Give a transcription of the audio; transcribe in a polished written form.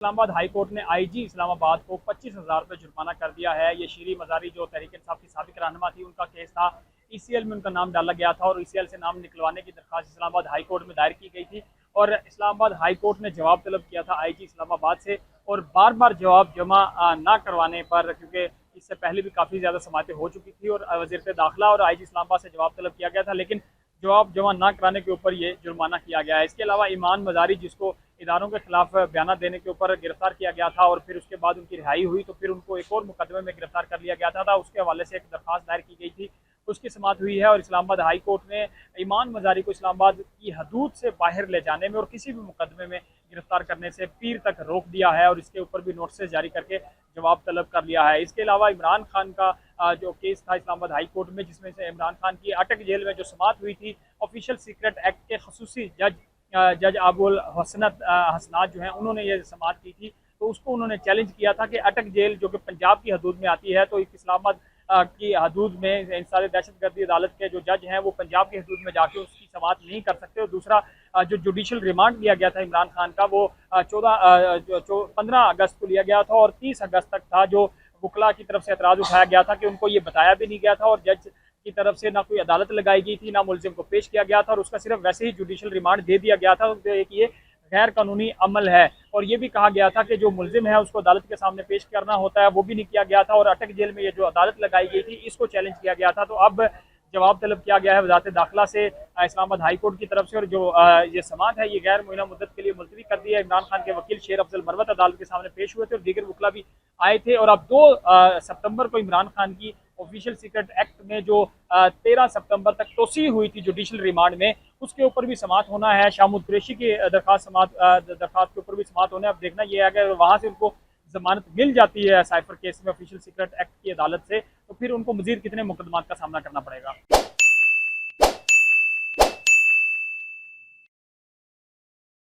Islamabad high court ने IG Islamabad को 25,000 रुपये जुर्माना कर दिया है। ये शीरी मजारी जो तहरीक इंसाफ की साबिक रहनुमा थी, उनका केस था। ईसीएल में उनका नाम डाला गया था और ईसीएल से नाम निकलवाने की दरख्वास्त इस्लामाबाद हाई कोर्ट में दायर की गई थी और इस्लामाबाद हाई कोर्ट ने जवाब तलब किया था आईजी इस्लामाबाद से और बार बार जवाब जमा ना करवाने पर, क्योंकि इससे पहले भी काफ़ी ज़्यादा समातें हो चुकी थी और वज़ीर दाखिला और आईजी इस्लामाबाद से जवाब तलब किया गया था, लेकिन जवाब जमा ना कराने के ऊपर ये जुर्माना किया गया है। इसके अलावा ईमान मजारी, जिसको इदारों के खिलाफ बयान देने के ऊपर गिरफ्तार किया गया था और फिर उसके बाद उनकी रिहाई हुई तो फिर उनको एक और मुकदमे में गिरफ्तार कर लिया गया था। उसके हवाले से एक दरख्वास्त दायर की गई थी, उसकी समाअत हुई है और इस्लामाबाद हाई कोर्ट ने ईमान मजारी को इस्लामाबाद की हदूद से बाहर ले जाने में और किसी भी मुकदमे में गिरफ्तार करने से पीर तक रोक दिया है और इसके ऊपर भी नोटिस जारी करके जवाब तलब कर लिया है। इसके अलावा इमरान खान का जो केस था इस्लामाबाद हाई कोर्ट में, जिसमें से इमरान खान की अटक जेल में जो समाअत हुई थी, ऑफिशियल सीक्रेट एक्ट के खसूसी जज अबुल हसनात जो हैं उन्होंने ये समाअत की थी, तो उसको उन्होंने चैलेंज किया था कि अटक जेल जो कि पंजाब की हदूद में आती है, तो इस्लामाबाद की हदूद में इंसार दहशतगर्दी अदालत के जो जज हैं वो पंजाब की हदूद में जाके उसकी समाअत नहीं कर सकते। और दूसरा जो जुडिशल रिमांड लिया गया था इमरान खान का, वो 15 अगस्त को लिया गया था और 30 अगस्त तक था, जो वकला की तरफ से एतराज़ उठाया गया था कि उनको ये बताया भी नहीं गया था और जज की तरफ से ना कोई अदालत लगाई गई थी, ना मुलजिम को पेश किया गया था और उसका सिर्फ वैसे ही जुडिशल रिमांड दे दिया गया था कि ये गैर कानूनी अमल है। और ये भी कहा गया था कि जो मुलजिम है उसको अदालत के सामने पेश करना होता है, वो भी नहीं किया गया था और अटक जेल में ये जो अदालत लगाई गई थी इसको चैलेंज किया गया था। तो अब जवाब तलब किया गया है वजारत दाखिला से इस्लामाबाद हाई कोर्ट की तरफ से और जो ये समाअत है ये गैर मुअय्यना मुद्दत के लिए मुलतवी कर दी है। इमरान खान के वकील शेर अफजल मरवत अदालत के सामने पेश हुए थे और दीगर वकला भी आए थे और अब 2 सितंबर को इमरान खान की ऑफिशियल सीक्रेट एक्ट में जो 13 सितंबर तक तोसी हुई थी जुडिशल रिमांड में, उसके ऊपर भी समाअत होना है। शामुद कुरैशी की दरख्वास्त के ऊपर भी समाअत होना है। अब देखना यह है कि वहाँ से उनको जमानत मिल जाती है साइफर केस में ऑफिशियल सीक्रेट एक्ट की अदालत से, तो फिर उनको मजीद कितने मुकदमात का सामना करना पड़ेगा।